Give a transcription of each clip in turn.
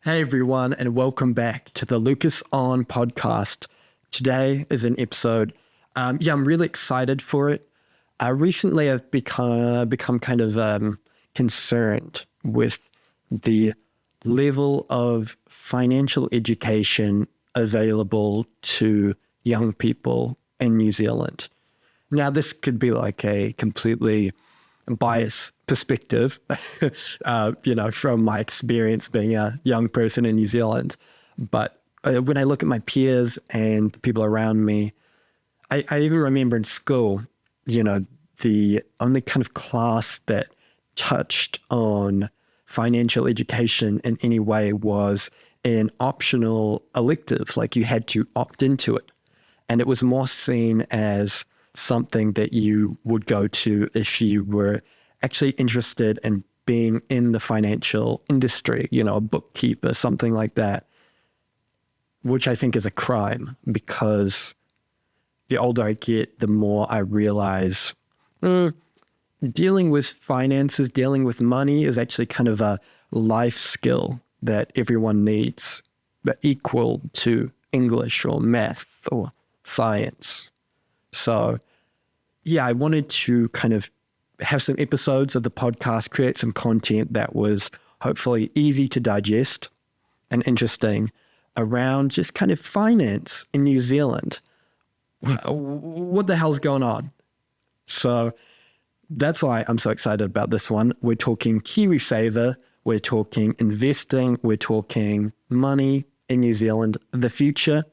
Hey everyone, and welcome back to the Lucas On podcast. Today is an episode. I'm really excited for it. Recently, I've become kind of concerned with the level of financial education available to young people in New Zealand. Now, this could be like a completely biased perspective, from my experience being a young person in New Zealand. But when I look at my peers and the people around me, I even remember in school, the only kind of class that touched on financial education in any way was an optional elective, like you had to opt into it. And it was more seen as something that you would go to if you were actually interested in being in the financial industry, a bookkeeper, something like that, which I think is a crime because the older I get, the more I realize dealing with finances, dealing with money is actually kind of a life skill that everyone needs, but equal to English or math or science. So, I wanted to kind of have some episodes of the podcast, create some content that was hopefully easy to digest and interesting around just kind of finance in New Zealand. What the hell's going on? So that's why I'm so excited about this one. We're talking KiwiSaver, we're talking investing, we're talking money in New Zealand, the future.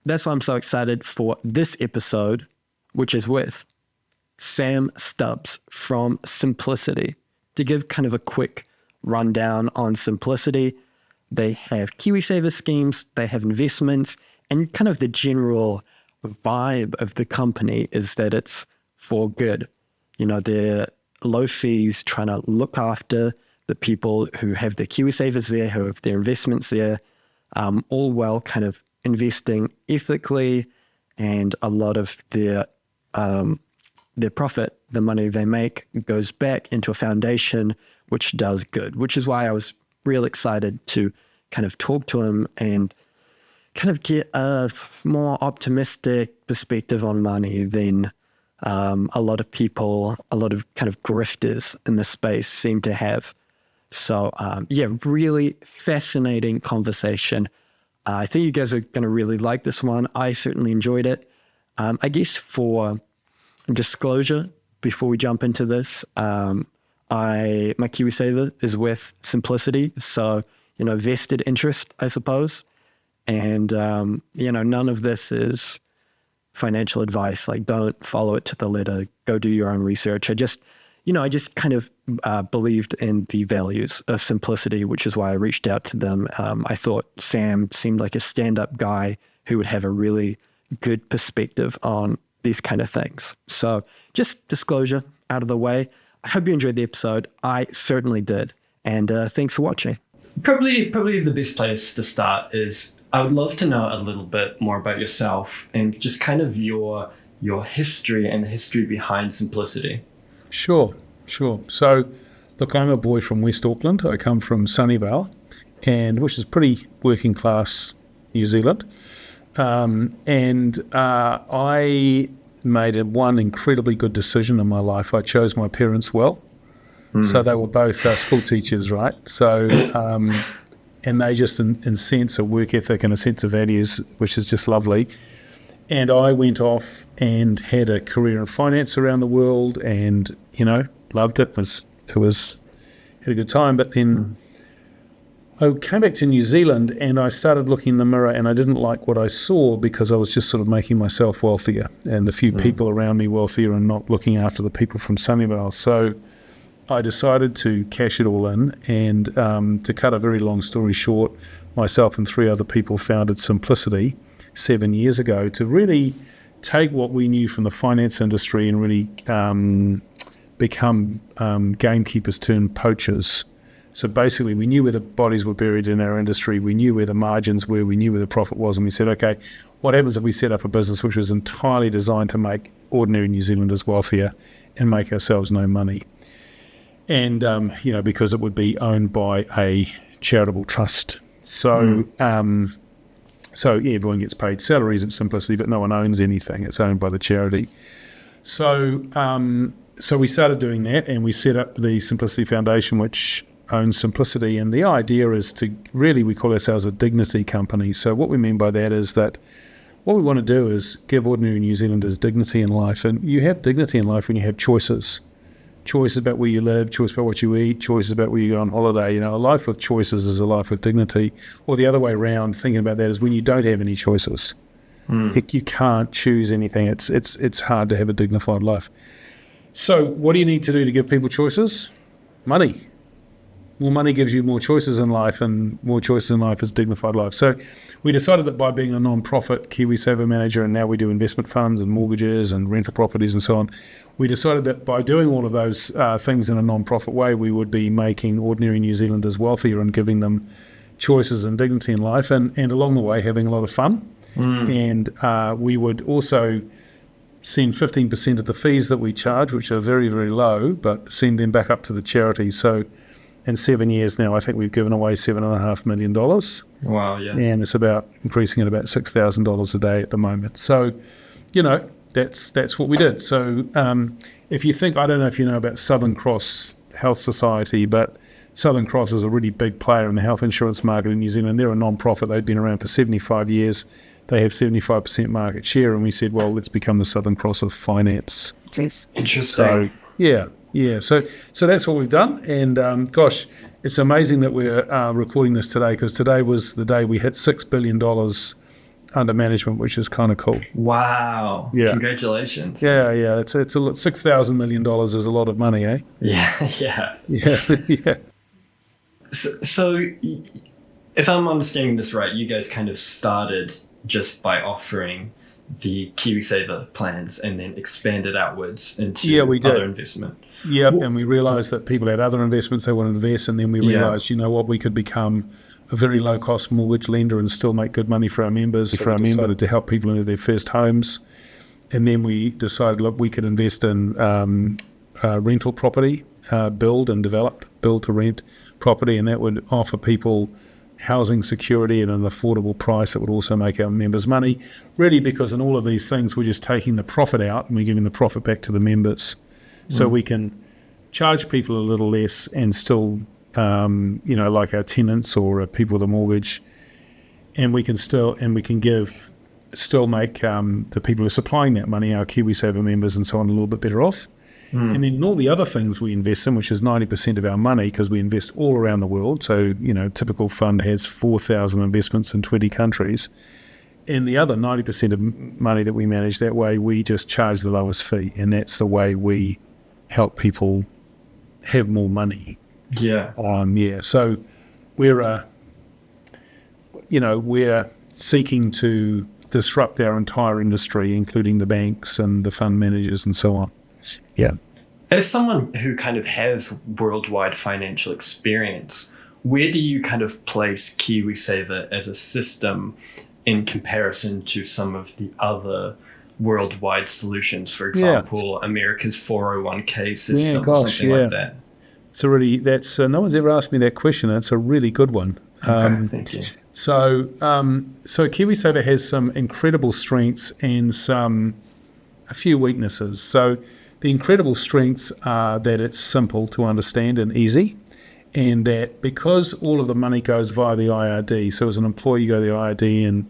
That's why I'm so excited for this episode, which is with Sam Stubbs from Simplicity. To give kind of a quick rundown on Simplicity, they have KiwiSaver schemes, they have investments, and kind of the general vibe of the company is that it's for good. They're low fees, trying to look after the people who have their KiwiSavers there, who have their investments there, all while kind of investing ethically, and a lot of their profit, the money they make, goes back into a foundation which does good, which is why I was real excited to kind of talk to him and kind of get a more optimistic perspective on money than a lot of people, a lot of kind of grifters in the space seem to have. So, really fascinating conversation. I think you guys are going to really like this one. I certainly enjoyed it. I guess for disclosure, before we jump into this, my KiwiSaver is with Simplicity, so vested interest, I suppose. And none of this is financial advice. Like, don't follow it to the letter. Go do your own research. I just kind of believed in the values of Simplicity, which is why I reached out to them. I thought Sam seemed like a stand-up guy who would have a really good perspective on these kind of things. So just disclosure out of the way. I hope you enjoyed the episode. I certainly did. And thanks for watching. Probably the best place to start is I would love to know a little bit more about yourself and just kind of your history and the history behind Simplicity. Sure. So, look, I'm a boy from West Auckland. I come from Sunnyvale, which is pretty working class New Zealand. I made one incredibly good decision in my life. I chose my parents well. So they were both school teachers, right? So, and they just in sense of work ethic and a sense of values, which is just lovely. And I went off and had a career in finance around the world and, loved it. Had a good time. But then I came back to New Zealand and I started looking in the mirror and I didn't like what I saw because I was just sort of making myself wealthier and the few people around me wealthier and not looking after the people from Sunnyvale. So I decided to cash it all in and to cut a very long story short, myself and 3 other people founded Simplicity 7 years ago to really take what we knew from the finance industry and really become gamekeepers turned poachers. So basically we knew where the bodies were buried in our industry, we knew where the margins were, we knew where the profit was, and we said, okay, what happens if we set up a business which was entirely designed to make ordinary New Zealanders wealthier and make ourselves no money? And, because it would be owned by a charitable trust So, so yeah, everyone gets paid salaries at Simplicity, but no one owns anything. It's owned by the charity. So, so we started doing that, and we set up the Simplicity Foundation, which owns Simplicity. And the idea is to really, we call ourselves a dignity company. So what we mean by that is that what we want to do is give ordinary New Zealanders dignity in life. And you have dignity in life when you have choices. Choices about where you live, choice about what you eat, choices about where you go on holiday. You know, a life with choices is a life with dignity. Or the other way around, thinking about that, is when you don't have any choices. You can't choose anything. It's hard to have a dignified life. So what do you need to do to give people choices? Money. More money gives you more choices in life, and more choices in life is dignified life. So we decided that by being a non-profit KiwiSaver manager, and now we do investment funds and mortgages and rental properties and so on, we decided that by doing all of those things in a non-profit way, we would be making ordinary New Zealanders wealthier and giving them choices and dignity in life, and along the way having a lot of fun. And we would also send 15% of the fees that we charge, which are very, very low, but send them back up to the charity. So in 7 years now, I think we've given away $7.5 million. Wow, yeah. And it's about increasing at about $6,000 a day at the moment. So, you know, that's what we did. So if you think, I don't know if you know about Southern Cross Health Society, but Southern Cross is a really big player in the health insurance market in New Zealand. They're a non-profit. They've been around for 75 years. They have 75% market share. And we said, well, let's become the Southern Cross of finance. Interesting. So, yeah. So that's what we've done. And gosh, it's amazing that we're recording this today, because today was the day we hit $6 billion under management, which is kind of cool. Wow. Yeah. Congratulations. Yeah. It's $6,000 million is a lot of money, eh? Yeah. Yeah. So if I'm understanding this right, you guys kind of started just by offering the KiwiSaver plans and then expanded outwards into other investment. Yeah, and we realised that people had other investments they wanted to invest, and then we realised, you know what, we could become a very low-cost mortgage lender and still make good money for our members, to help people into their first homes. And then we decided, look, we could invest in rental property, build to rent property, and that would offer people housing security at an affordable price that would also make our members money, really, because in all of these things we're just taking the profit out and we're giving the profit back to the members. So we can charge people a little less and still, like our tenants or people with a mortgage, and we can make the people who are supplying that money, our KiwiSaver members and so on, a little bit better off. And then all the other things we invest in, which is 90% of our money, because we invest all around the world. So, typical fund has 4,000 investments in 20 countries. And the other 90% of money that we manage that way, we just charge the lowest fee. And that's the way we help people have more money. Yeah. So we're seeking to disrupt our entire industry, including the banks and the fund managers and so on. Yeah. As someone who kind of has worldwide financial experience, where do you kind of place KiwiSaver as a system in comparison to some of the other worldwide solutions? For example, America's 401k system or something like that. No one's ever asked me that question. It's a really good one. Thank you. So KiwiSaver has some incredible strengths and a few weaknesses. So the incredible strengths are that it's simple to understand and easy, and that because all of the money goes via the IRD, so as an employee you go to the IRD and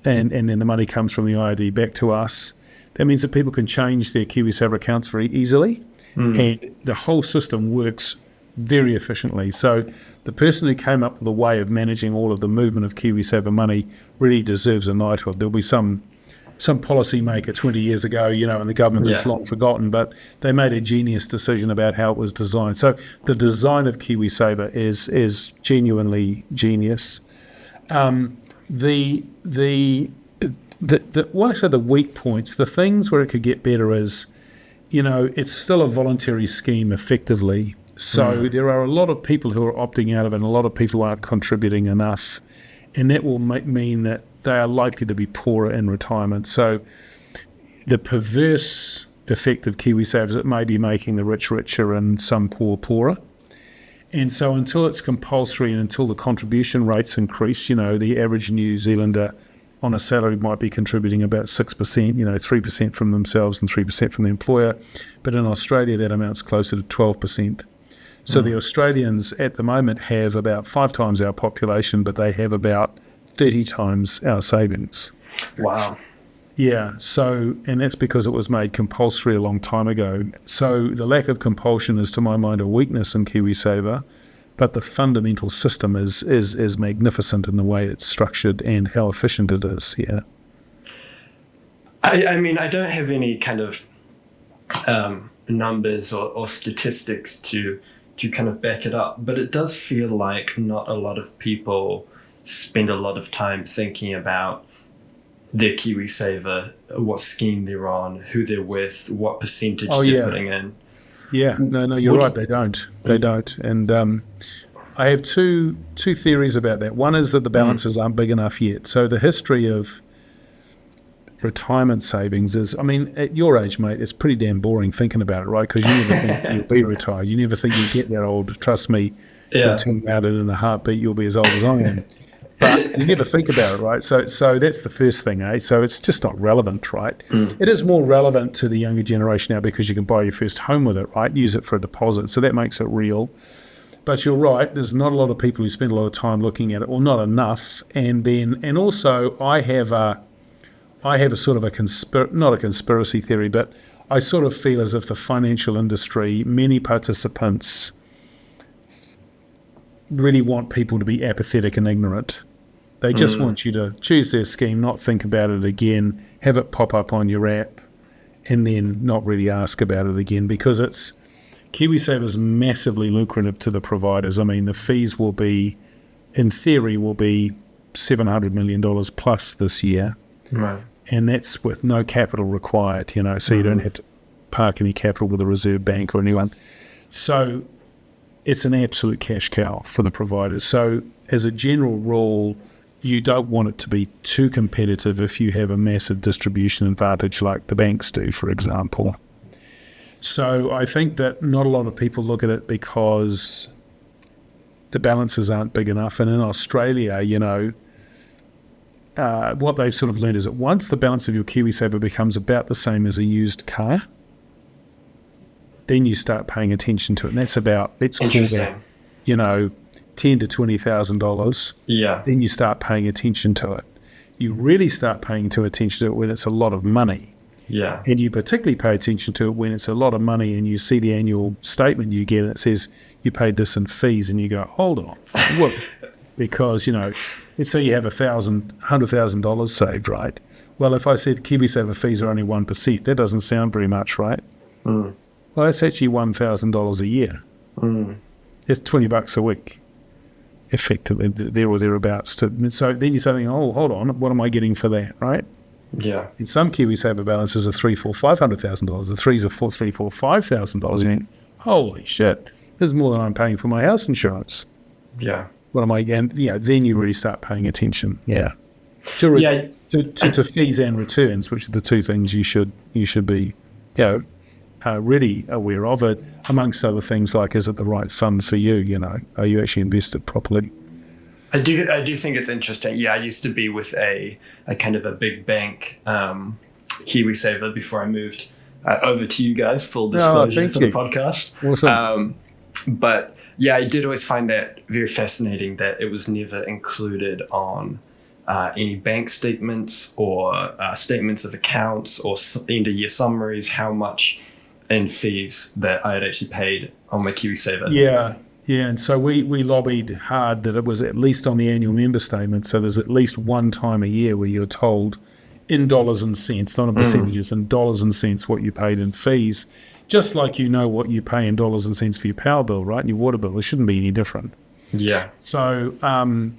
then the money comes from the IRD back to us, that means that people can change their KiwiSaver accounts very easily, and the whole system works very efficiently. So the person who came up with a way of managing all of the movement of KiwiSaver money really deserves a knighthood. There'll be some policy maker 20 years ago, and the government has long forgotten, but they made a genius decision about how it was designed. So the design of KiwiSaver is genuinely genius. What I say the weak points, the things where it could get better is, it's still a voluntary scheme effectively. So there are a lot of people who are opting out of it and a lot of people who aren't contributing enough. And that will mean that they are likely to be poorer in retirement. So the perverse effect of KiwiSaver is it may be making the rich richer and some poor poorer. And so until it's compulsory and until the contribution rates increase, the average New Zealander on a salary might be contributing about 6%, 3% from themselves and 3% from the employer. But in Australia, that amounts closer to 12%. So the Australians at the moment have about 5 times our population, but they have about 30 times our savings. Wow. Yeah, and that's because it was made compulsory a long time ago. So the lack of compulsion is, to my mind, a weakness in KiwiSaver, but the fundamental system is magnificent in the way it's structured and how efficient it is, yeah. I mean, I don't have any kind of numbers or statistics to kind of back it up, but it does feel like not a lot of people spend a lot of time thinking about their KiwiSaver, what scheme they're on, who they're with, what percentage they're putting in. Yeah, no, you're right. They don't. And I have two theories about that. One is that the balances aren't big enough yet. So the history of retirement savings is, I mean, at your age, mate, it's pretty damn boring thinking about it, right? Because you never think you'll be retired. You never think you'll get that old. Trust me, you'll think about it in a heartbeat. You'll be as old as I am. But you never think about it, right? So that's the first thing, eh? So it's just not relevant, right? It is more relevant to the younger generation now because you can buy your first home with it, right? Use it for a deposit. So that makes it real. But you're right, there's not a lot of people who spend a lot of time looking at it, or not enough. And also I have a sort of not a conspiracy theory, but I sort of feel as if the financial industry, many participants really want people to be apathetic and ignorant. They just want you to choose their scheme, not think about it again, have it pop up on your app, and then not really ask about it again, because KiwiSaver is massively lucrative to the providers. I mean, the fees will be, in theory, $700 million plus this year. Right. And that's with no capital required, so you don't have to park any capital with a reserve bank or anyone. So it's an absolute cash cow for the providers. So as a general rule, you don't want it to be too competitive if you have a massive distribution advantage like the banks do, for example. So I think that not a lot of people look at it because the balances aren't big enough. And in Australia, what they've sort of learned is that once the balance of your KiwiSaver becomes about the same as a used car, then you start paying attention to it. And that's about, let's call that, $10,000 to $20,000. Yeah. Then you start paying attention to it. You really start paying attention to it when it's a lot of money. Yeah. And you particularly pay attention to it when it's a lot of money and you see the annual statement you get and it says you paid this in fees, and you go, hold on, look, because, let's say you have $100,000 saved, right? Well, if I said KiwiSaver fees are only 1%, that doesn't sound very much, right? Well, that's actually $1,000 a year. It's $20 a week, effectively, there or thereabouts. So then you're saying, oh, hold on, what am I getting for that, right? Yeah. In some KiwiSaver balances are $500,000. The threes are $5,000. You think, holy shit, this is more than I'm paying for my house insurance. Yeah. What am I? And then you really start paying attention. Yeah. To fees and returns, which are the two things you should be, really aware of it. Amongst other things, like, is it the right fund for you? Are you actually invested properly? I do think it's interesting. Yeah, I used to be with a kind of a big bank, KiwiSaver, before I moved over to you guys. Full disclosure for the podcast. Awesome. But yeah, I did always find that very fascinating that it was never included on any bank statements or statements of accounts or end of year summaries, how much in fees that I had actually paid on my KiwiSaver. Yeah, and so we lobbied hard that it was at least on the annual member statement, so there's at least one time a year where you're told in dollars and cents, not in percentages, in dollars and cents what you paid in fees, just like what you pay in dollars and cents for your power bill, right, and your water bill. It shouldn't be any different. Yeah. So, so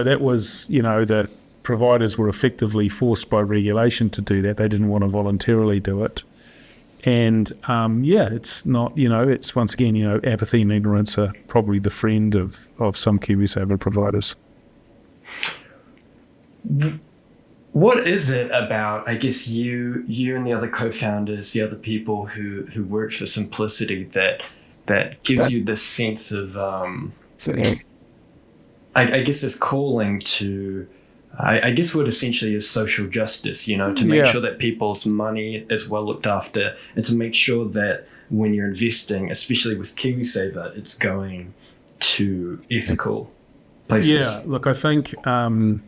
that was, the providers were effectively forced by regulation to do that. They didn't want to voluntarily do it. And, it's not, it's once again, apathy and ignorance are probably the friend of some KiwiSaver providers. What is it about, I guess, you and the other co-founders, the other people who worked for Simplicity, that that gives you this sense of, I guess, this calling to, I guess what essentially is social justice, to make sure that people's money is well looked after, and to make sure that when you're investing, especially with KiwiSaver, it's going to ethical places. Yeah, look, I think, I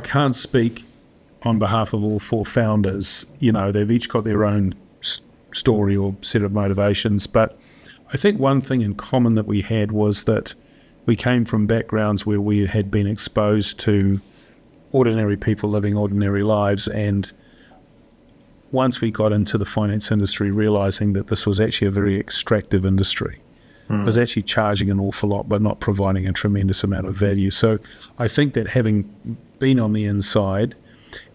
can't speak on behalf of all 4 founders. They've each got their own story or set of motivations, but I think one thing in common that we had was that we came from backgrounds where we had been exposed to ordinary people living ordinary lives, and once we got into the finance industry, realizing that this was actually a very extractive industry. It was actually charging an awful lot but not providing a tremendous amount of value. So I think that having been on the inside,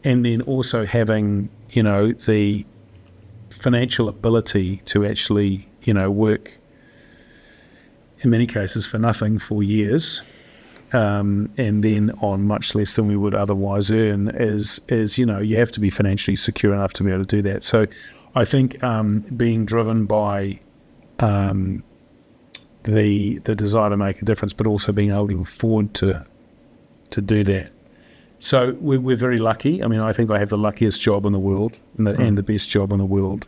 and then also having, the financial ability to actually, work in many cases for nothing for years, and then on much less than we would otherwise earn, is you have to be financially secure enough to be able to do that. So I think being driven by the desire to make a difference, but also being able to afford to do that. So we're very lucky. I mean, I think I have the luckiest job in the world and the best job in the world.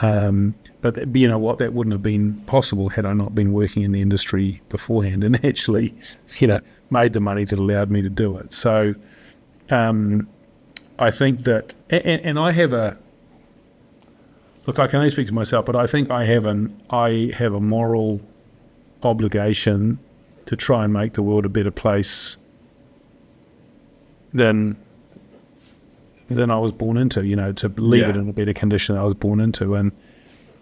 But you know what? That wouldn't have been possible had I not been working in the industry beforehand and actually, made the money that allowed me to do it. So I think that, and I have look, I can only speak to myself, but I think I have a moral obligation to try and make the world a better place than I was born into, to leave it in a better condition than I was born into. And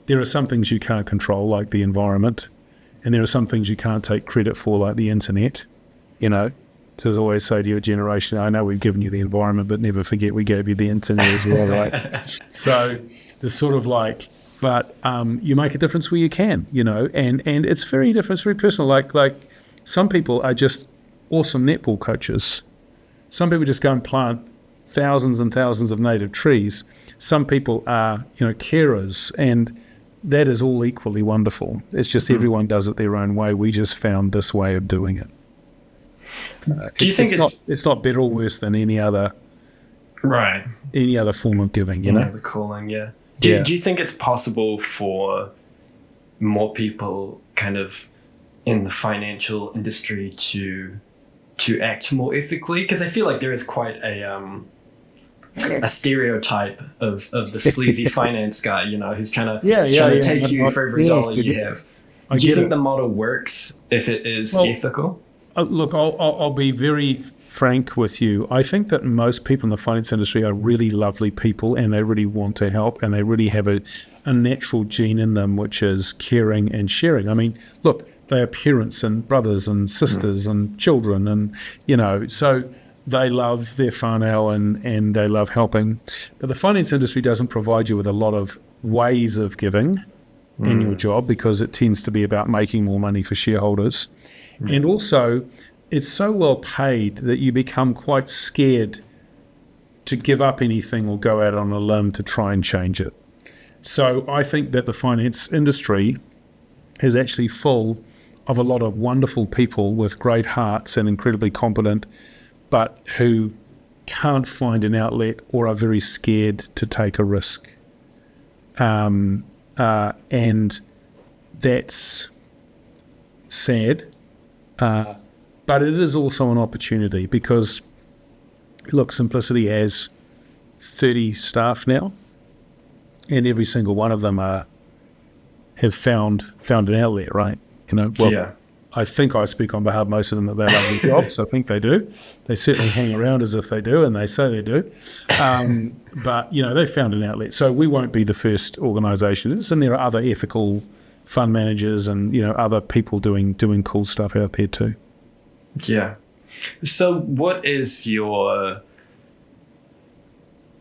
there are some things you can't control, like the environment, and there are some things you can't take credit for, like the internet. So as I always say to your generation, I know we've given you the environment, but never forget we gave you the internet as well, right? So there's sort of like, but you make a difference where you can, and it's very different, it's very personal. Like some people are just awesome netball coaches. Some people just go and plant thousands and thousands of native trees. Some people are, carers, and that is all equally wonderful. It's just everyone does it their own way. We just found this way of doing it. Do you think it's not better or worse than any other form of giving, The calling, yeah. Do you think it's possible for more people kind of in the financial industry to act more ethically? Because I feel like there is quite a stereotype of the sleazy finance guy, who's trying to take you for every dollar you have. Do you think the model works if it is ethical? Look, I'll be very frank with you. I think that most people in the finance industry are really lovely people, and they really want to help, and they really have a natural gene in them, which is caring and sharing. I mean, look, they are parents and brothers and sisters and children, and, so they love their whānau and they love helping. But the finance industry doesn't provide you with a lot of ways of giving in your job, because it tends to be about making more money for shareholders. And also, it's so well paid that you become quite scared to give up anything or go out on a limb to try and change it. So I think that the finance industry is actually full of a lot of wonderful people with great hearts and incredibly competent, but who can't find an outlet or are very scared to take a risk. And that's sad. But it is also an opportunity, because, look, Simplicity has 30 staff now, and every single one of them have found an outlet, right? I think I speak on behalf of most of them that they love their jobs. I think they do. They certainly hang around as if they do, and they say they do. But, they've found an outlet. So we won't be the first organisation. And there are other ethical fund managers and, other people doing cool stuff out there too. Yeah. So what is your,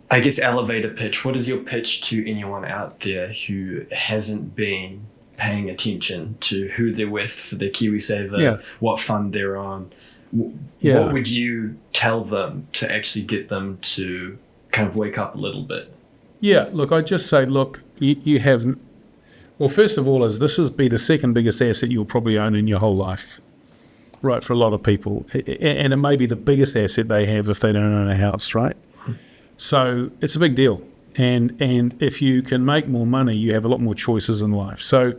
I guess, elevator pitch? What is your pitch to anyone out there who hasn't been paying attention to who they're with for their KiwiSaver, what fund they're on? What would you tell them to actually get them to kind of wake up a little bit? Yeah, look, I just say, look, you have, Well, first of all, be the second biggest asset you'll probably own in your whole life, right? For a lot of people, and it may be the biggest asset they have if they don't own a house, right? So it's a big deal, and if you can make more money, you have a lot more choices in life. So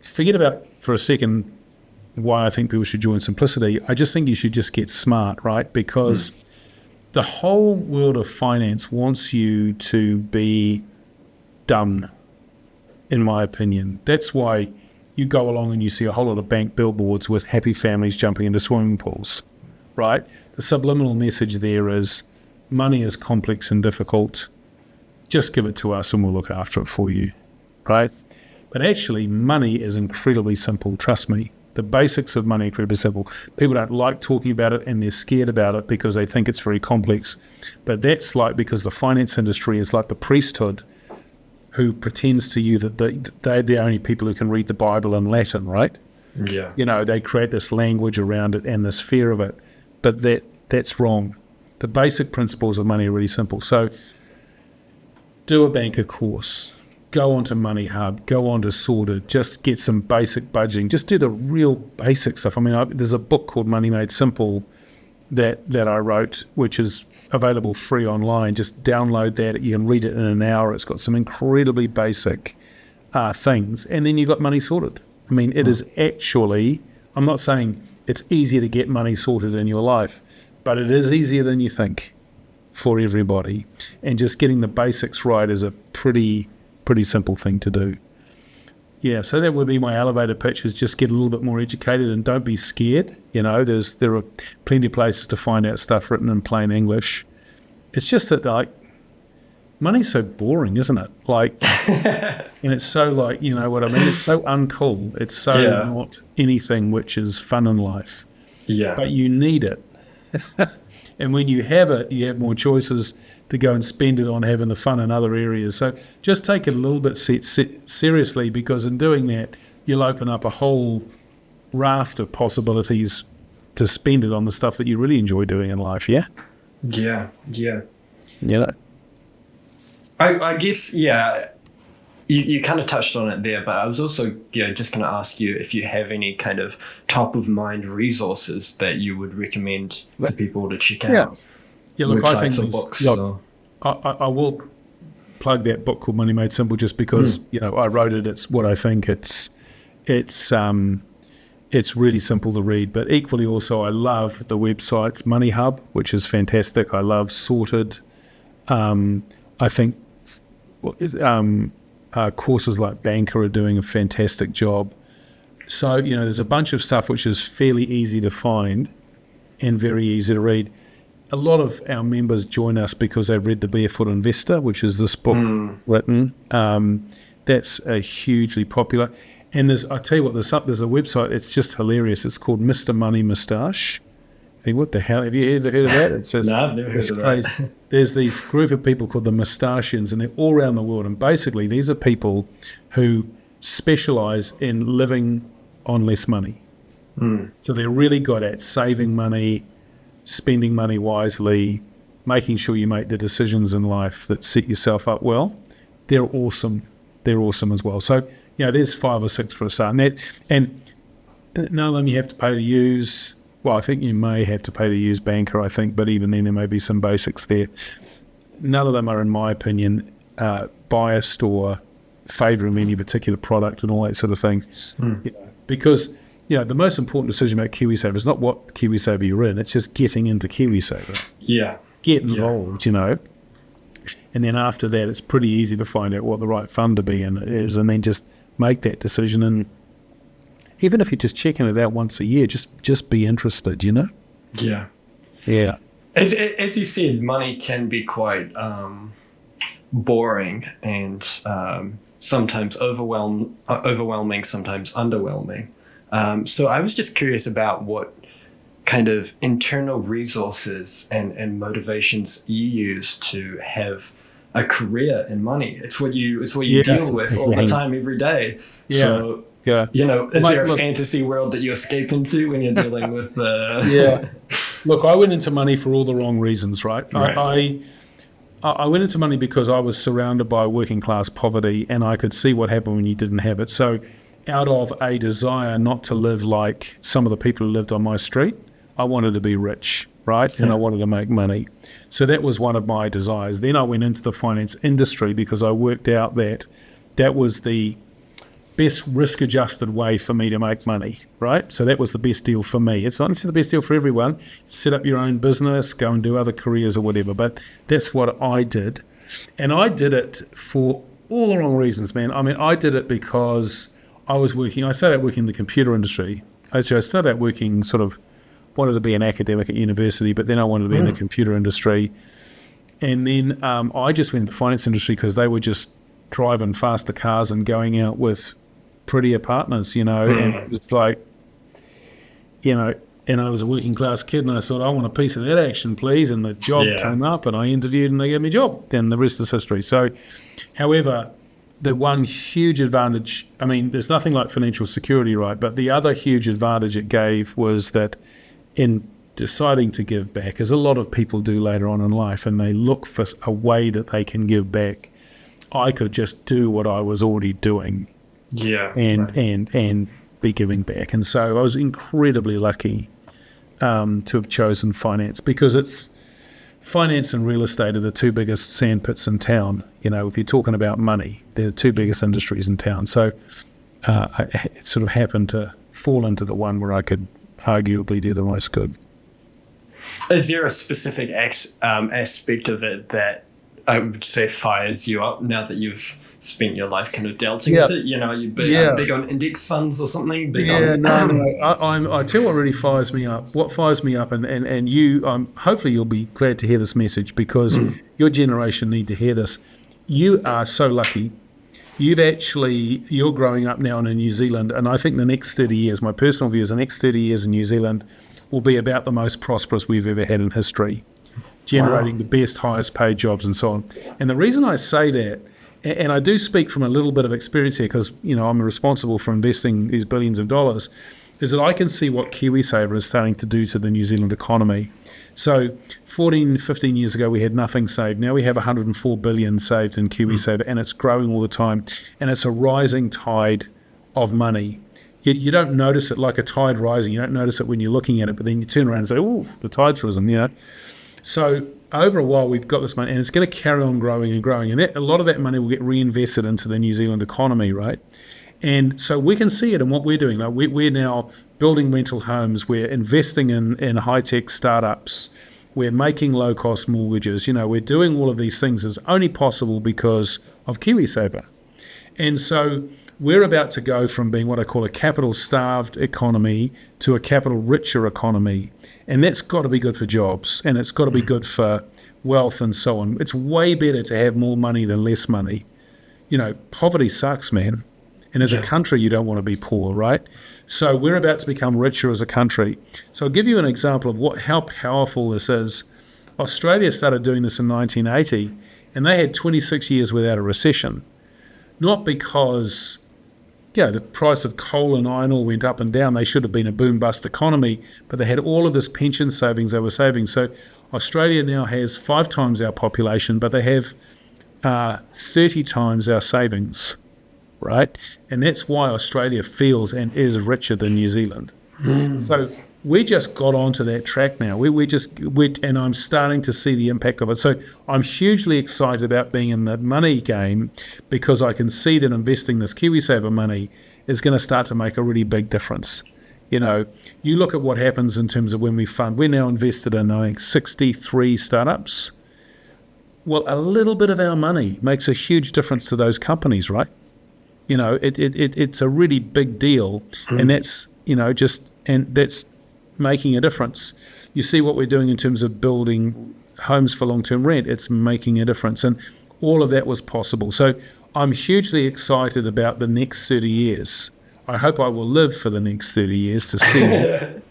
forget about for a second why I think people should join Simplicity. I just think you should just get smart, right? Because the whole world of finance wants you to be dumb, in my opinion. That's why you go along and you see a whole lot of bank billboards with happy families jumping into swimming pools, right? The subliminal message there is money is complex and difficult. Just give it to us and we'll look after it for you, right? But actually, money is incredibly simple. Trust me. The basics of money are incredibly simple. People don't like talking about it and they're scared about it because they think it's very complex. But that's because the finance industry is like the priesthood who pretends to you that they're the only people who can read the Bible in Latin, right? Yeah. They create this language around it and this fear of it. But that's wrong. The basic principles of money are really simple. So do a banker course. Go onto Money Hub, go onto Sorted, just get some basic budgeting. Just do the real basic stuff. I mean, there's a book called Money Made Simple that I wrote, which is available free online. Just download that. You can read it in an hour. It's got some incredibly basic things. And then you've got money sorted. I mean, it is actually, I'm not saying it's easier to get money sorted in your life, but it is easier than you think for everybody. And just getting the basics right is a pretty simple thing to do. Yeah, so that would be my elevator pitch, is just get a little bit more educated and don't be scared. There are plenty of places to find out stuff written in plain English. It's just that, money's so boring, isn't it? And it's so you know what I mean? It's so uncool. It's so not anything which is fun in life. Yeah. But you need it. And when you have it, you have more choices to go and spend it on having the fun in other areas. So just take it a little bit seriously, because in doing that, you'll open up a whole raft of possibilities to spend it on the stuff that you really enjoy doing in life, yeah? Yeah. I guess, you kind of touched on it there, but I was also just going to ask you if you have any kind of top-of-mind resources that you would recommend for people to check out. Yeah, look, I think books. I will plug that book called Money Made Simple just because I wrote it. It's what I think. It's really simple to read. But equally, also, I love the websites Money Hub, which is fantastic. I love Sorted. I think courses like Banker are doing a fantastic job. So there's a bunch of stuff which is fairly easy to find and very easy to read. A lot of our members join us because they've read The Barefoot Investor, which is this book written. That's a hugely popular. And I tell you what, there's a website, it's just hilarious. It's called Mr. Money Moustache. Hey, what the hell? Have you ever heard of that? It says, no, I've never heard of crazy. that. There's these group of people called the Moustachians, and they're all around the world. And basically, these are people who specialize in living on less money. So they're really good at saving money, spending money wisely, making sure you make the decisions in life that set yourself up well. They're awesome. They're awesome as well. So, there's 5 or 6 for a start. And none of them you have to pay to use. Well, I think you may have to pay to use Banker, I think, but even then there may be some basics there. None of them are, in my opinion, biased or favouring any particular product and all that sort of thing. Because the most important decision about KiwiSaver is not what KiwiSaver you're in, it's just getting into KiwiSaver. Yeah. Get involved, And then after that, it's pretty easy to find out what the right fund to be in is, and then just make that decision. And even if you're just checking it out once a year, just be interested, Yeah. Yeah. As you said, money can be quite boring and sometimes overwhelming, sometimes underwhelming. So I was just curious about what kind of internal resources and motivations you use to have a career in money. It's what you deal with all the time, every day. Yeah. So, is there a fantasy world that you escape into when you're dealing with Look, I went into money for all the wrong reasons, right? Right. I went into money because I was surrounded by working class poverty, and I could see what happened when you didn't have it. So out of a desire not to live like some of the people who lived on my street, I wanted to be rich, right? And I wanted to make money. So that was one of my desires. Then I went into the finance industry because I worked out that that was the best risk-adjusted way for me to make money, right? So that was the best deal for me. It's not necessarily the best deal for everyone. Set up your own business, go and do other careers or whatever, but that's what I did. And I did it for all the wrong reasons, man. I mean, I did it because I started out working in the computer industry. Actually, I started out working wanted to be an academic at university, but then I wanted to be in the computer industry. And then I just went into the finance industry because they were just driving faster cars and going out with prettier partners, and it's like, and I was a working class kid, and I thought, I want a piece of that action, please. And the job came up, and I interviewed, and they gave me a job. Then the rest is history. So, however, the one huge advantage, I mean, there's nothing like financial security, right? But the other huge advantage it gave was that in deciding to give back, as a lot of people do later on in life, and they look for a way that they can give back, I could just do what I was already doing. And be giving back. And so I was incredibly lucky to have chosen finance, because finance and real estate are the two biggest sandpits in town. If you're talking about money, they're the two biggest industries in town. So it sort of happened to fall into the one where I could arguably do the most good. Is there a specific aspect of it that I would say fires you up now that you've spent your life kind of dealing with it? You're big on index funds or something? No. I tell you what really fires me up. What fires me up, and you, hopefully you'll be glad to hear this message, because your generation need to hear this. You are so lucky. You're growing up now in New Zealand, and I think the next 30 years, my personal view is the next 30 years in New Zealand will be about the most prosperous we've ever had in history, generating the best, highest paid jobs and so on. And the reason I say that, and I do speak from a little bit of experience here, because I'm responsible for investing these billions of dollars, is that I can see what KiwiSaver is starting to do to the New Zealand economy. So 14, 15 years ago, we had nothing saved. Now we have 104 billion saved in KiwiSaver, and it's growing all the time. And it's a rising tide of money. You don't notice it like a tide rising. You don't notice it when you're looking at it, but then you turn around and say, oh, the tide's risen, So over a while, we've got this money, and it's going to carry on growing and growing. And a lot of that money will get reinvested into the New Zealand economy, right? And so we can see it in what we're doing. Like we're now building rental homes. We're investing in high-tech startups. We're making low-cost mortgages. We're doing all of these things. It's only possible because of KiwiSaver. And so we're about to go from being what I call a capital-starved economy to a capital-richer economy. And that's got to be good for jobs, and it's got to be good for wealth and so on. It's way better to have more money than less money. Poverty sucks, man. And as a country, you don't want to be poor, right? So we're about to become richer as a country. So I'll give you an example of how powerful this is. Australia started doing this in 1980, and they had 26 years without a recession. Not because the price of coal and iron ore went up and down. They should have been a boom-bust economy, but they had all of this pension savings they were saving. So Australia now has 5 times our population, but they have 30 times our savings, right? And that's why Australia feels and is richer than New Zealand. So we just got onto that track now. And I'm starting to see the impact of it. So I'm hugely excited about being in the money game, because I can see that investing this KiwiSaver money is going to start to make a really big difference. You look at what happens in terms of when we fund. We're now invested in, I think, 63 startups. Well, a little bit of our money makes a huge difference to those companies, right? It's a really big deal, and that's that's making a difference. You see what we're doing in terms of building homes for long-term rent. It's making a difference, and all of that was possible. So I'm hugely excited about the next 30 years. I hope I will live for the next 30 years to see it.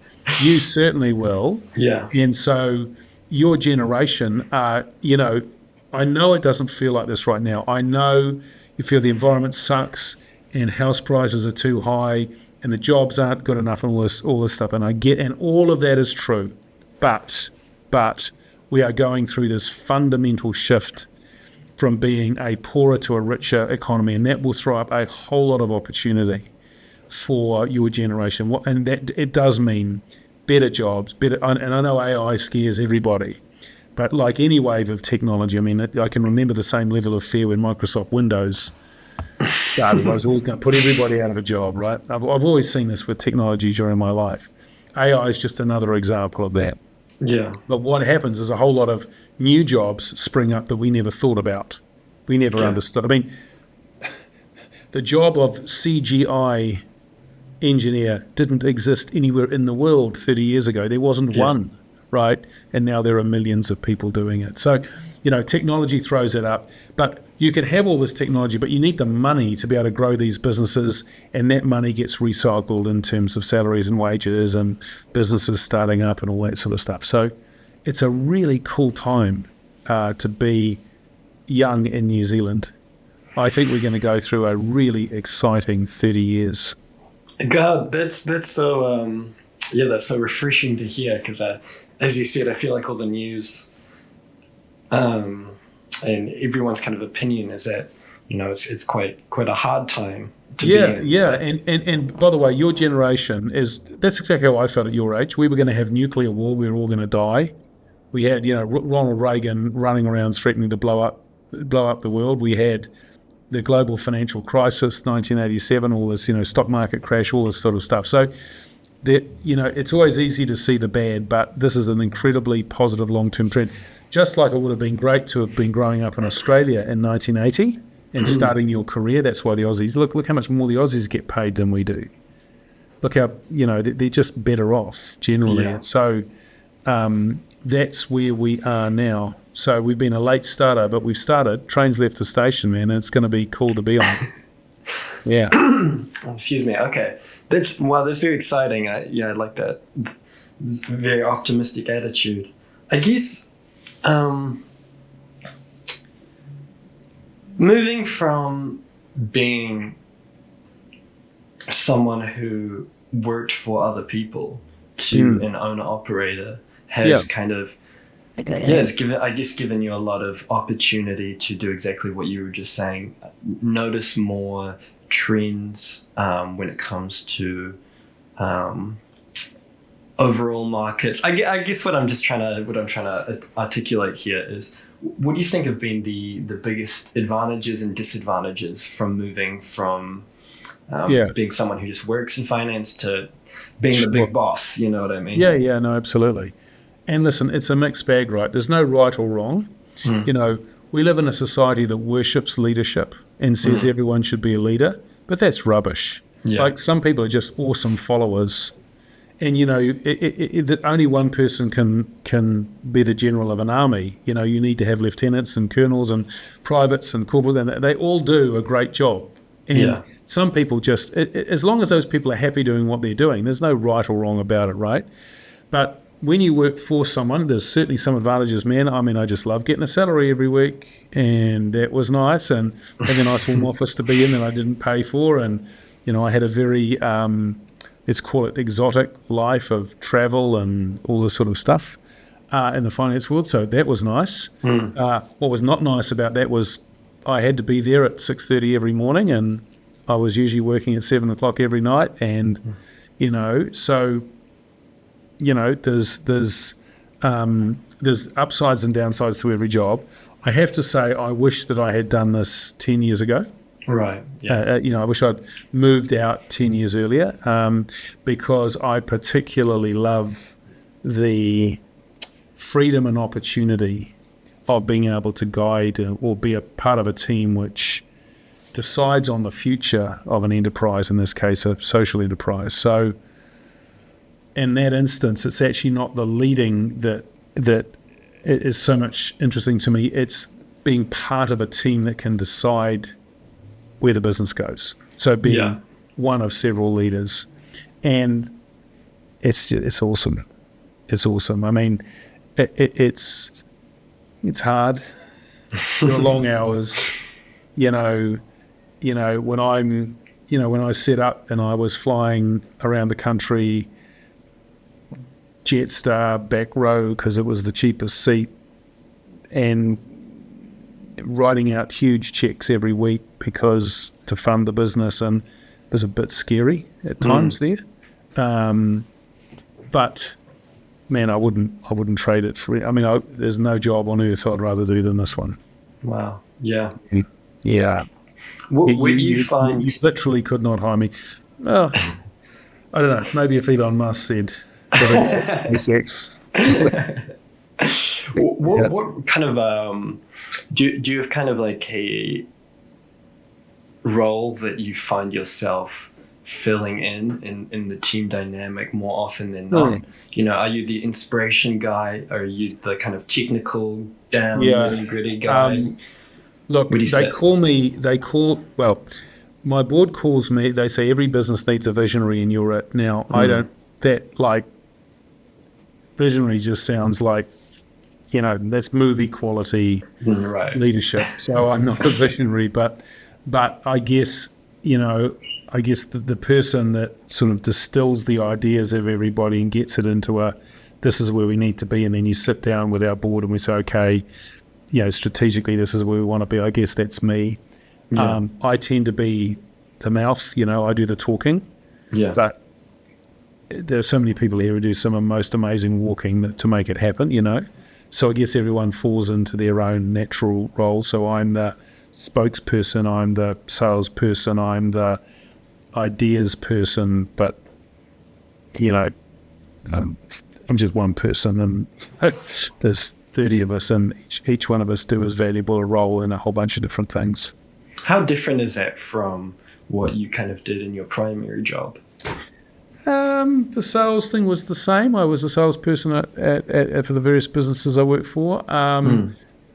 You certainly will. Yeah. And so your generation, I know it doesn't feel like this right now. I know you feel the environment sucks and house prices are too high and the jobs aren't good enough and all this stuff. And I get, and all of that is true. But we are going through this fundamental shift from being a poorer to a richer economy, and that will throw up a whole lot of opportunity for your generation. And that it does mean better jobs, better. And I know AI scares everybody, but like any wave of technology, I mean, I can remember the same level of fear when Microsoft Windows started. I was always going to put everybody out of a job, right? I've always seen this with technology during my life. AI is just another example of that. Yeah. But what happens is a whole lot of new jobs spring up that we never thought about. We never understood. I mean, the job of CGI engineer didn't exist anywhere in the world 30 years ago. There wasn't one, right? And now there are millions of people doing it. So, technology throws it up. But you can have all this technology, but you need the money to be able to grow these businesses, and that money gets recycled in terms of salaries and wages and businesses starting up and all that sort of stuff. So it's a really cool time to be young in New Zealand. I think we're going to go through a really exciting 30 years. God, that's so that's so refreshing to hear, because as you said, I feel like all the news and everyone's kind of opinion is that it's quite a hard time to be in. And by the way, your generation that's exactly how I felt at your age. We were going to have nuclear war. We were all going to die. We had Ronald Reagan running around threatening to blow up the world. We had the global financial crisis, 1987, all this, stock market crash, all this sort of stuff. So that, it's always easy to see the bad, but this is an incredibly positive long-term trend. Just like it would have been great to have been growing up in Australia in 1980 and starting your career. That's why the Aussies, look how much more the Aussies get paid than we do. Look how, they're just better off generally. Yeah. So that's where we are now. So we've been a late starter, but we've started. Train's left the station, man, and it's going to be cool to be on. Yeah. Excuse me. Okay. That's very exciting. I like that. Very optimistic attitude. I guess moving from being someone who worked for other people to an owner-operator has kind of it's given you a lot of opportunity to do exactly what you were just saying. Notice more trends when it comes to overall markets. I guess what I'm trying to articulate here is, what do you think have been the biggest advantages and disadvantages from moving from being someone who just works in finance to being the big boss? You know what I mean? Yeah, no, absolutely. And listen, it's a mixed bag, right? There's no right or wrong. We live in a society that worships leadership and says everyone should be a leader, but that's rubbish. Yeah. Like, some people are just awesome followers, and that only one person can be the general of an army. You need to have lieutenants and colonels and privates and corporals, and they all do a great job. And some people just, as long as those people are happy doing what they're doing, there's no right or wrong about it, right? But when you work for someone, there's certainly some advantages, man. I mean, I just love getting a salary every week, and that was nice, and having a nice home office to be in that I didn't pay for, and I had a very let's call it exotic life of travel and all this sort of stuff in the finance world. So that was nice. What was not nice about that was I had to be there at 6:30 every morning, and I was usually working at 7 o'clock every night, and so. There's upsides and downsides to every job. I have to say, I wish that I had done this 10 years ago. Right. Yeah. I wish I'd moved out 10 years earlier, because I particularly love the freedom and opportunity of being able to guide or be a part of a team which decides on the future of an enterprise, in this case, a social enterprise. So in that instance, it's actually not the leading that is so much interesting to me. It's being part of a team that can decide where the business goes. So being one of several leaders, and it's awesome. It's awesome. I mean, it's hard. There are long hours. When I set up and I was flying around the country, Jetstar back row, because it was the cheapest seat, and writing out huge checks every week because to fund the business, and it was a bit scary at times there. But man, I wouldn't trade it for. I mean, there's no job on earth I'd rather do than this one. Wow. Yeah. Yeah. Where do you find? You literally could not hire me. Oh, I don't know. Maybe if Elon Musk said SpaceX. What kind of do you have kind of like a role that you find yourself filling in the team dynamic more often than not? You know, are you the inspiration guy? Are you the kind of technical down nitty-gritty guy? Look, my board calls me, they say every business needs a visionary and you're it. Now, I don't, visionary just sounds like, you know, that's movie quality leadership. So I'm not a visionary, but I guess, you know, the person that sort of distills the ideas of everybody and gets it into this is where we need to be. And then you sit down with our board and we say, okay, you know, strategically, this is where we want to be. I guess that's me. Yeah. I tend to be the mouth, you know, I do the talking. Yeah. But there are so many people here who do some of the most amazing walking to make it happen, you know. So I guess everyone falls into their own natural role. So I'm the spokesperson, I'm the salesperson, I'm the ideas person, but, you know, I'm just one person, and there's 30 of us, and each one of us do as valuable a role in a whole bunch of different things. How different is that from what you kind of did in your primary job? The sales thing was the same. I was a salesperson for the various businesses I worked for.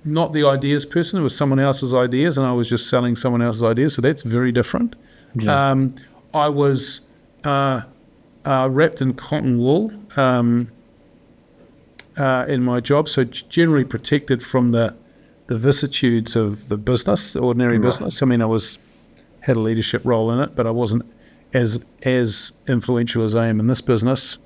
Not the ideas person. It was someone else's ideas, and I was just selling someone else's ideas. So that's very different. Yeah. I was wrapped in cotton wool in my job, so generally protected from the vicissitudes of the business, ordinary business. I mean, had a leadership role in it, but I wasn't as influential as I am in this business.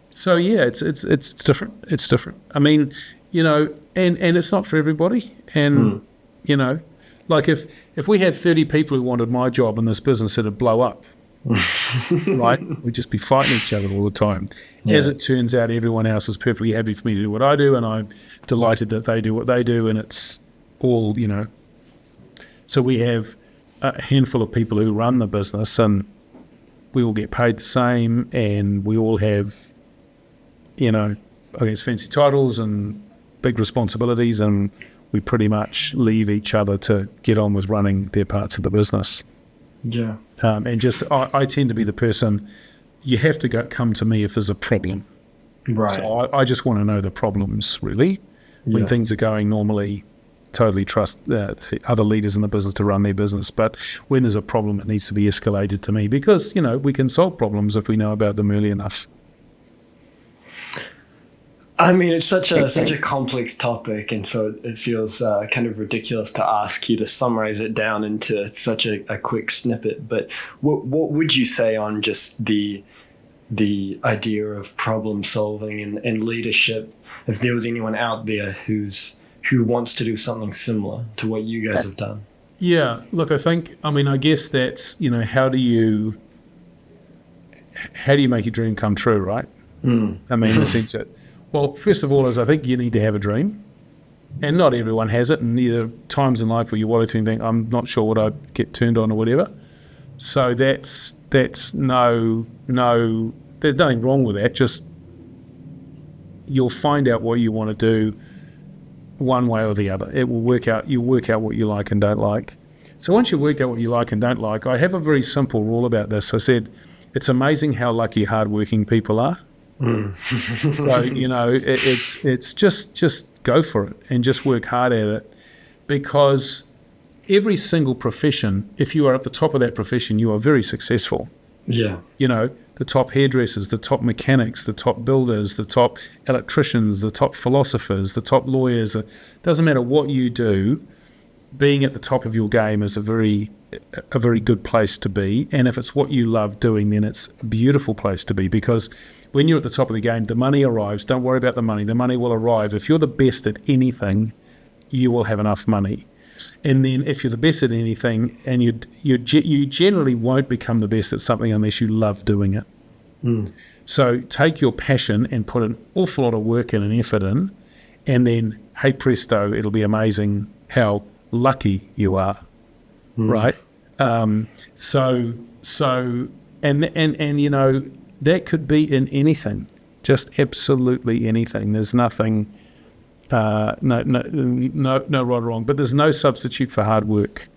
So yeah, it's different. It's different. I mean, you know, and it's not for everybody. And you know, like if we had 30 people who wanted my job in this business, it'd blow up. Right? We'd just be fighting each other all the time. Yeah. As it turns out, everyone else is perfectly happy for me to do what I do, and I'm delighted that they do what they do, and it's all, you know. So we have a handful of people who run the business, and we all get paid the same, and we all have, you know, I guess fancy titles and big responsibilities, and we pretty much leave each other to get on with running their parts of the business. Yeah. And just, I tend to be the person, you have to come to me if there's a problem. Right. So I just want to know the problems, really. When things are going normally, totally trust other leaders in the business to run their business. But when there's a problem, it needs to be escalated to me because, you know, we can solve problems if we know about them early enough. I mean, it's such a complex topic, and so it feels kind of ridiculous to ask you to summarize it down into such a quick snippet. But what would you say on just the idea of problem solving and leadership? If there was anyone out there who wants to do something similar to what you guys have done? Yeah, look, I guess that's, you know, how do you make your dream come true, right? I mean, in the sense that, well, first of all, I think you need to have a dream, and not everyone has it, and there are times in life where you wallow through and think, I'm not sure what I'd get turned on or whatever. So there's nothing wrong with that. Just you'll find out what you want to do one way or the other. It will work out. You'll work out what you like and don't like. So once you've worked out what you like and don't like, I have a very simple rule about this. I said, it's amazing how lucky hardworking people are. So, you know, it's just go for it and just work hard at it, because every single profession, if you are at the top of that profession, you are very successful. Yeah. You know, the top hairdressers, the top mechanics, the top builders, the top electricians, the top philosophers, the top lawyers. It doesn't matter what you do, being at the top of your game is a very good place to be. And if it's what you love doing, then it's a beautiful place to be, because when you're at the top of the game, the money arrives. Don't worry about the money. The money will arrive. If you're the best at anything, you will have enough money. And then if you're the best at anything, and you generally won't become the best at something unless you love doing it. So take your passion and put an awful lot of work in and effort in, and then, hey presto, it'll be amazing how lucky you are, right? So you know, that could be in anything, just absolutely anything. There's nothing, no right or wrong, but there's no substitute for hard work.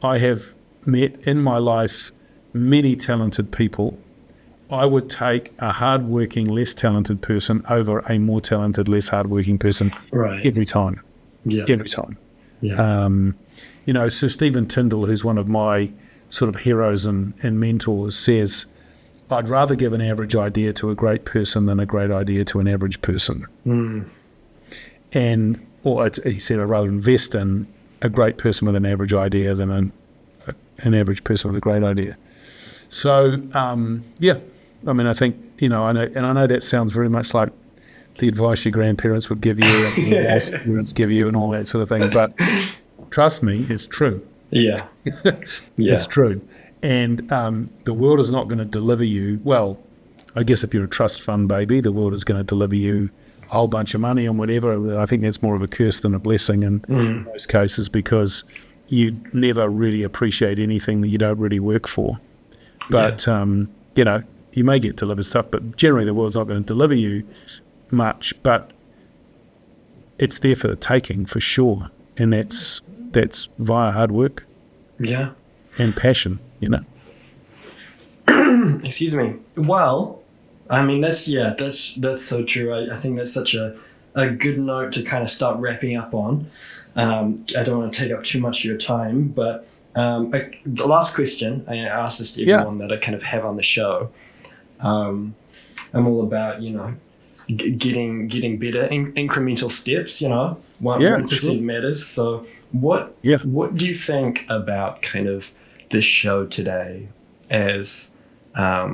I have met in my life many talented people. I would take a hard-working, less talented person over a more talented, less hard-working person every time. Yeah. Every time. Yeah. You know, Sir Stephen Tyndall, who's one of my sort of heroes and mentors, says, I'd rather give an average idea to a great person than a great idea to an average person. He said, I'd rather invest in a great person with an average idea than an average person with a great idea. So, yeah. I mean, I think, you know, I know that sounds very much like the advice your grandparents would give you, and the advice your parents give you, and all that sort of thing. But trust me, it's true. Yeah. It's true. And the world is not going to deliver you, well, I guess if you're a trust fund baby, the world is going to deliver you a whole bunch of money and whatever. I think that's more of a curse than a blessing in most cases, because you never really appreciate anything that you don't really work for. But, you know, you may get delivered stuff, but generally the world's not going to deliver you much, but it's there for the taking for sure. And that's via hard work. Yeah. And passion, you know. Excuse me. Well, I mean, that's so true. I think that's such a good note to kind of start wrapping up on. I don't want to take up too much of your time, but the last question, I asked this to everyone that I kind of have on the show. I'm all about, you know, getting better, incremental steps, you know, 1% matters. So what do you think about kind of this show today as a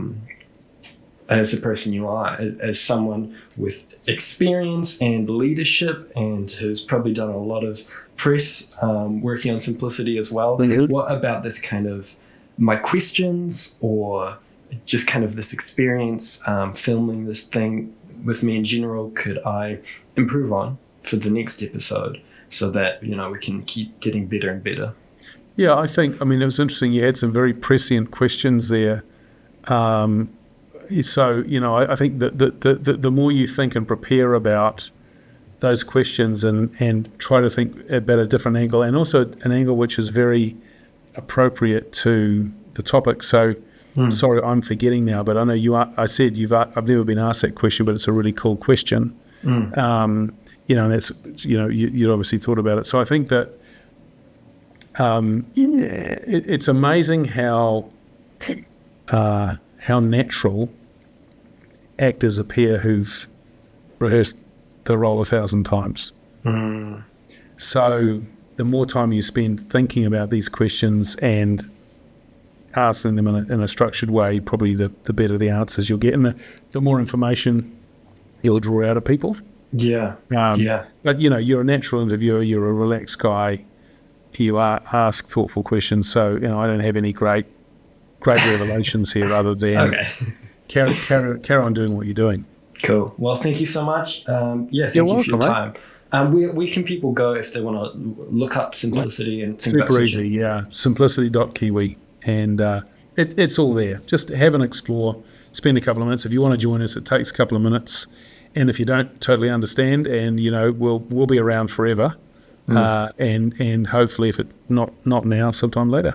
person you are, as someone with experience and leadership, and who's probably done a lot of press working on simplicity as well? What about this kind of my questions, or just kind of this experience filming this thing with me in general, could I improve on for the next episode so that, you know, we can keep getting better and better? Yeah, I mean, it was interesting. You had some very prescient questions there. So, you know, I think that the more you think and prepare about those questions and try to think about a different angle, and also an angle which is very appropriate to the topic. So, sorry, I'm forgetting now, but I know you are. I said I've never been asked that question, but it's a really cool question. You know, and that's, you know, you obviously thought about it. So I think that it's amazing how natural actors appear who've rehearsed the role 1,000 times. So the more time you spend thinking about these questions and asking them in a structured way, probably the better the answers you'll get, and the more information you'll draw out of people. But, you know, you're a natural interviewer, you're a relaxed guy, you ask thoughtful questions, so, you know, I don't have any great revelations here other than carry on doing what you're doing. Cool. Well, thank you so much. Thank you for your time. Where can people go if they want to look up Simplicity and think about Super easy, simplicity.kiwi, and it's all there. Just have an explore, spend a couple of minutes. If you want to join us, it takes a couple of minutes, and if you don't totally understand, and, you know, we'll be around forever, and hopefully, if it not now, sometime later.